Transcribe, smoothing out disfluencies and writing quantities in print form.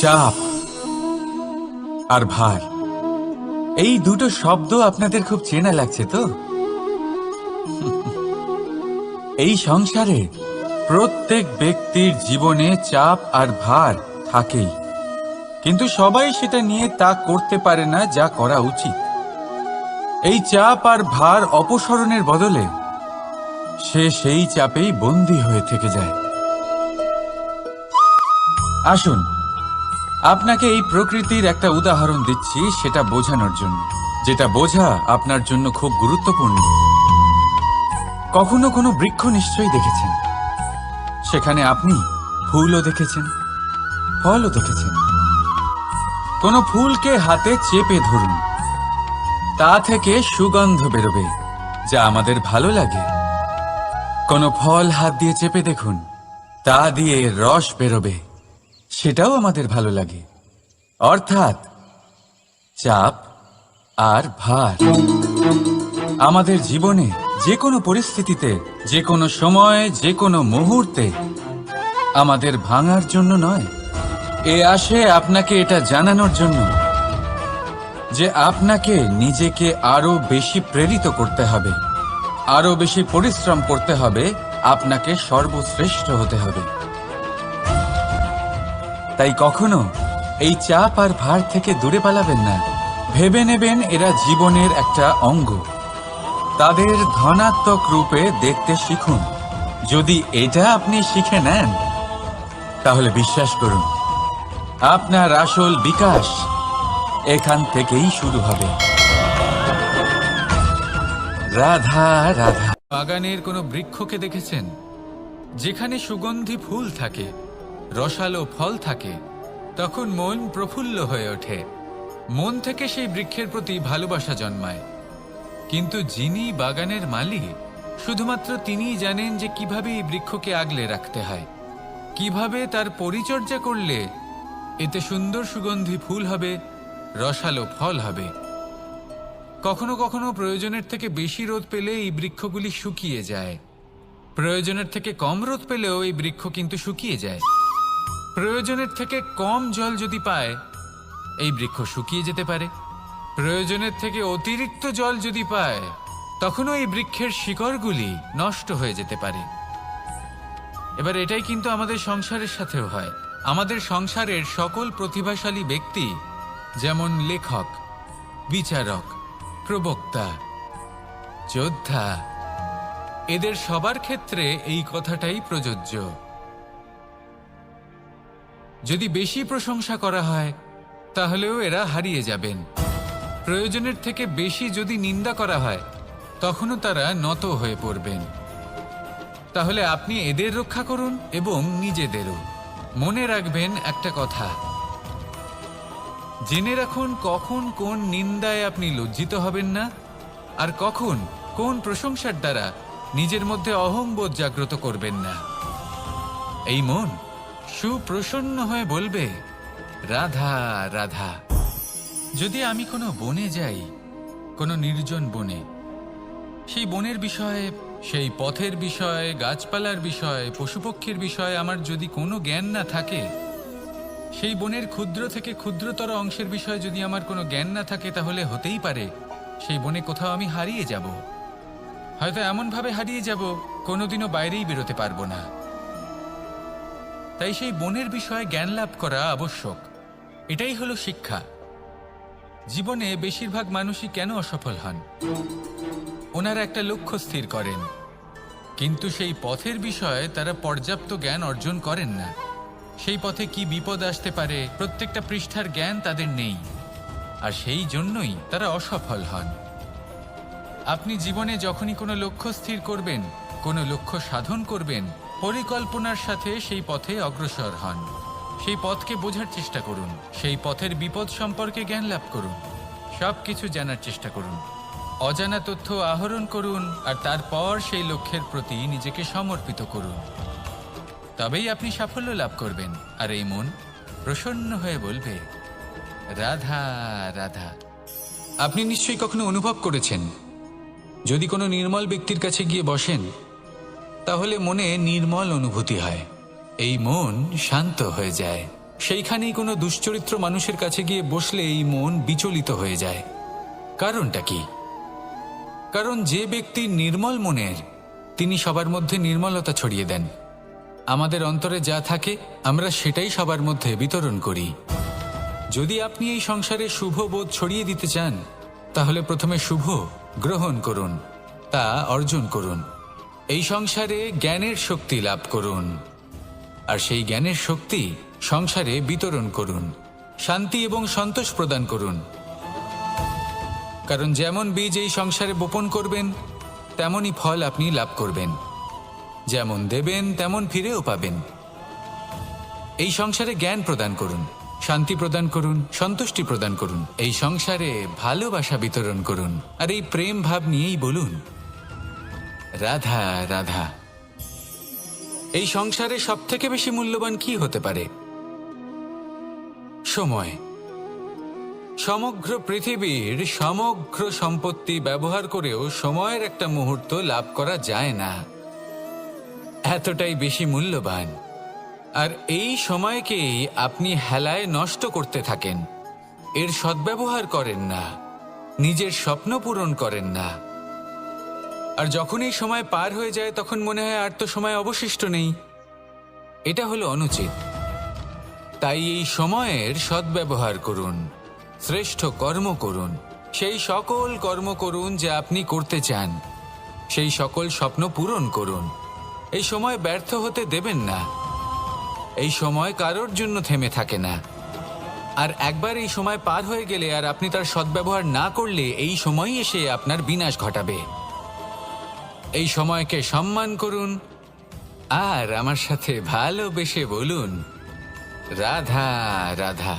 চাপ আর ভার, এই দুটো শব্দ আপনাদের খুব চেনা লাগছে তো? এই সংসারে প্রত্যেক ব্যক্তির জীবনে চাপ আর ভার থাকেই, কিন্তু সবাই সেটা নিয়ে তা করতে পারে না যা করা উচিত। এই চাপ আর ভার অপসারণের বদলে সে সেই চাপেই বন্দী হয়ে থেকে যায়। আসুন, আপনাকে এই প্রকৃতির একটা উদাহরণ দিচ্ছি, সেটা বোঝানোর জন্য, যেটা বোঝা আপনার জন্য খুব গুরুত্বপূর্ণ। কখনো কোনো বৃক্ষ নিশ্চয়ই দেখেছেন, সেখানে আপনি ফুলও দেখেছেন, ফলও দেখেছেন। কোনো ফুলকে হাতে চেপে ধরুন, তা থেকে সুগন্ধ বেরোবে যা আমাদের ভালো লাগে। কোনো ফল হাত দিয়ে চেপে দেখুন, তা দিয়ে রস বেরোবে, সেটাও আমাদের ভালো লাগে। অর্থাৎ চাপ আর ভার আমাদের জীবনে যে কোনো পরিস্থিতিতে, যে কোনো সময়, যে কোনো মুহূর্তে আমাদের ভাঙার জন্য নয়, এ আসে আপনাকে এটা জানানোর জন্য যে আপনাকে নিজেকে আরো বেশি প্রেরিত করতে হবে, আরো বেশি পরিশ্রম করতে হবে, আপনাকে সর্বশ্রেষ্ঠ হতে হবে। তাই কখনো এই চাপ আর ভার থেকে দূরে পালাবেন না। ভেবে নেবেন এরা জীবনের একটা অঙ্গ, তাদের ধনাত্মক রূপে দেখতে শিখুন। যদি এটা আপনি শিখে নেন, তাহলে বিশ্বাস করুন, আপনার আসল বিকাশ এখান থেকেই শুরু হবে। রাধা রাধা। বাগানের কোনো বৃক্ষকে দেখেছেন যেখানে সুগন্ধি ফুল থাকে, রসালো ফল থাকে? তখন মন প্রফুল্ল হয়ে ওঠে, মন থেকে সেই বৃক্ষের প্রতি ভালোবাসা জন্মায়। কিন্তু যিনি বাগানের মালিক, শুধুমাত্র তিনিই জানেন যে কিভাবে এই বৃক্ষকে আগলে রাখতে হয়, কিভাবে তার পরিচর্যা করলে এতে সুন্দর সুগন্ধি ফুল হবে, রসালো ফল হবে। কখনো কখনো প্রয়োজনের থেকে বেশি রোদ পেলে এই বৃক্ষগুলি শুকিয়ে যায়, প্রয়োজনের থেকে কম রোদ পেলেও এই বৃক্ষ কিন্তু শুকিয়ে যায়। প্রয়োজনের থেকে কম জল যদি পায়, এই বৃক্ষ শুকিয়ে যেতে পারে। প্রয়োজনের থেকে অতিরিক্ত জল যদি পায়, তখনও এই বৃক্ষের শিকড়গুলি নষ্ট হয়ে যেতে পারে। এবার এটাই কিন্তু আমাদের সংসারের সাথেও হয়। আমাদের সংসারের সকল প্রতিভাশালী ব্যক্তি, যেমন লেখক, বিচারক, প্রবক্তা, যোদ্ধা, এদের সবার ক্ষেত্রে এই কথাটাই প্রযোজ্য। যদি বেশি প্রশংসা করা হয়, তাহলেও এরা হারিয়ে যাবেন। প্রয়োজনের থেকে বেশি যদি নিন্দা করা হয়, তখনও তারা নত হয়ে পড়বেন। তাহলে আপনি এদের রক্ষা করুন এবং নিজেদেরও। মনে রাখবেন একটা কথা, জেনে রাখুন কখন কোন নিন্দায় আপনি লজ্জিত হবেন না, আর কখন কোন প্রশংসার দ্বারা নিজের মধ্যে অহংবোধ জাগ্রত করবেন না। এই মন সুপ্রসন্ন হয়ে বলবে, রাধা রাধা। যদি আমি কোনো বনে যাই, কোনো নির্জন বনে, সেই বনের বিষয়ে, সেই পথের বিষয়ে, গাছপালার বিষয়ে, পশুপক্ষীর বিষয়ে আমার যদি কোনো জ্ঞান না থাকে, সেই বনের ক্ষুদ্র থেকে ক্ষুদ্রতর অংশের বিষয়ে যদি আমার কোনো জ্ঞান না থাকে, তাহলে হতেই পারে সেই বনে কোথাও আমি হারিয়ে যাব। হয়তো এমনভাবে হারিয়ে যাব, কোনোদিনও বাইরেই বেরোতে পারবো না। তাই সেই বনের বিষয়ে জ্ঞান লাভ করা আবশ্যক। এটাই হলো শিক্ষা। জীবনে বেশিরভাগ মানুষই কেন অসফল হন? ওনারা একটা লক্ষ্য স্থির করেন, কিন্তু সেই পথের বিষয়ে তারা পর্যাপ্ত জ্ঞান অর্জন করেন না। সেই পথে কি বিপদ আসতে পারে প্রত্যেকটা পৃষ্ঠার জ্ঞান তাদের নেই, আর সেই জন্যই তারা অসফল হন। আপনি জীবনে যখনই কোনো লক্ষ্য স্থির করবেন, কোনো লক্ষ্য সাধন করবেন, পরিকল্পনার সাথে সেই পথে অগ্রসর হন। সেই পথকে বোঝার চেষ্টা করুন, সেই পথের বিপদ সম্পর্কে জ্ঞান লাভ করুন, সব কিছু জানার চেষ্টা করুন, অজানা তথ্য আহরণ করুন, আর তারপর সেই লক্ষ্যের প্রতি নিজেকে সমর্পিত করুন। তবেই আপনি সাফল্য লাভ করবেন। আর এই মন প্রসন্ন হয়ে বলবে, রাধা রাধা। আপনি নিশ্চয়ই কখনো অনুভব করেছেন, যদি কোনো নির্মল ব্যক্তির কাছে গিয়ে বসেন, তাহলে মনে নির্মল অনুভূতি হয়, এই মন শান্ত হয়ে যায়। সেইখানেই কোনো দুশ্চরিত্র মানুষের কাছে গিয়ে বসলে এই মন বিচলিত হয়ে যায়। কারণটা কি? কারণ যে ব্যক্তি নির্মল মনের, তিনি সবার মধ্যে নির্মলতা ছড়িয়ে দেন। আমাদের অন্তরে যা থাকে আমরা সেটাই সবার মধ্যে বিতরণ করি। যদি আপনি এই সংসারে শুভ বোধ ছড়িয়ে দিতে চান, তাহলে প্রথমে শুভ গ্রহণ করুন, তা অর্জন করুন। এই সংসারে জ্ঞানের শক্তি লাভ করুন, আর সেই জ্ঞানের শক্তি সংসারে বিতরণ করুন। শান্তি এবং সন্তোষ প্রদান করুন। কারণ যেমন বীজ এই সংসারে বপন করবেন, তেমনই ফল আপনি লাভ করবেন। যেমন দেবেন তেমন ফিরেও পাবেন। এই সংসারে জ্ঞান প্রদান করুন, শান্তি প্রদান করুন, সন্তুষ্টি প্রদান করুন। এই সংসারে ভালোবাসা বিতরণ করুন, আর এই প্রেম ভাব নিয়েই বলুন রাধা রাধা। এই সংসারে সবথেকে বেশি মূল্যবান কি হতে পারে? সময়। সমগ্র পৃথিবীর সমগ্র সম্পত্তি ব্যবহার করেও সময়ের একটা মুহূর্ত লাভ করা যায় না, এতটাই বেশি মূল্যবান। আর এই সময়কেই আপনি হেলায় নষ্ট করতে থাকেন, এর সদ্ব্যবহার করেন না, নিজের স্বপ্ন পূরণ করেন না। আর যখন এই সময় পার হয়ে যায় তখন মনে হয় আর তো সময় অবশিষ্ট নেই। এটা হলো অনুচিত। তাই এই সময়ের সদ্ব্যবহার করুন, শ্রেষ্ঠ কর্ম করুন, সেই সকল কর্ম করুন যা আপনি করতে চান, সেই সকল স্বপ্ন পূরণ করুন। এই সময় ব্যর্থ হতে দেবেন না। এই সময় কারোর জন্য থেমে থাকে না। আর একবার এই সময় পার হয়ে গেলে আর আপনি তার সদ্ব্যবহার না করলে এই সময়ই এসে আপনার বিনাশ ঘটাবে। এই সময়কে সম্মান করুন, আর আমার সাথে ভালোবেসে বলুন রাধা রাধা।